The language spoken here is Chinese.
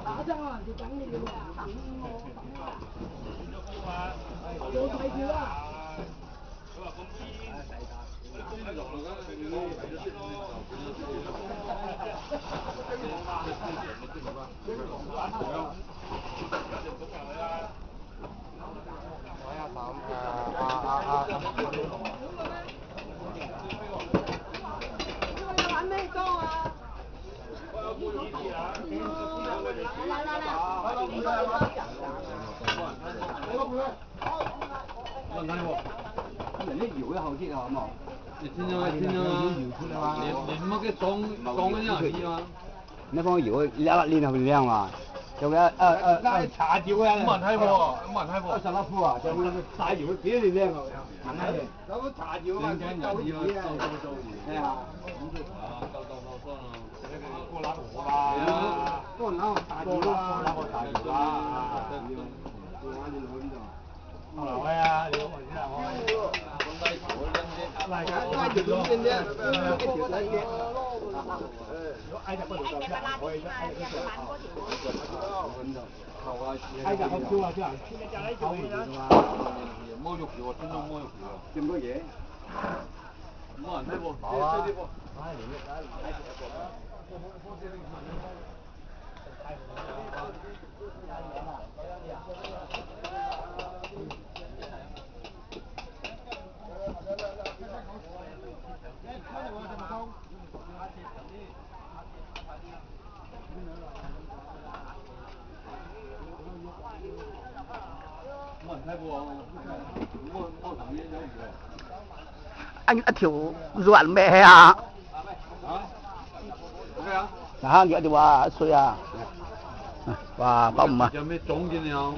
打仗啊，就等你哋等我等啊。做細條啊！佢話咁啲公肉嚟㗎，玩咩裝啊？你搖一後啲好唔好？你聽啊，你乜嘅裝嗰啲係嘛？你幫我搖一粒鏈係咪靚嘛？就那茶酒啊！冇人睇喎，冇人睇喎。十粒鋪啊，就大搖幾多年靚啊？咁茶酒啊，夠熱啊！係啊。過冷河啦，過冷河茶酒啦，過冷河茶酒啦。喂啊，你好，你好。嚟緊，拉條短線啫，一條細嘅。如果挨入嗰條就可以挨入嗰條。挨入好少啊，少人。口唔掂啊！摸肉條啊，專登摸肉條啊。咁多嘢？冇人睇喎。冇啊。anh đã thiếu ruộng mẹ à? Nah, dia dua soya. Wah, pom mah. Jamnya cong gini yang.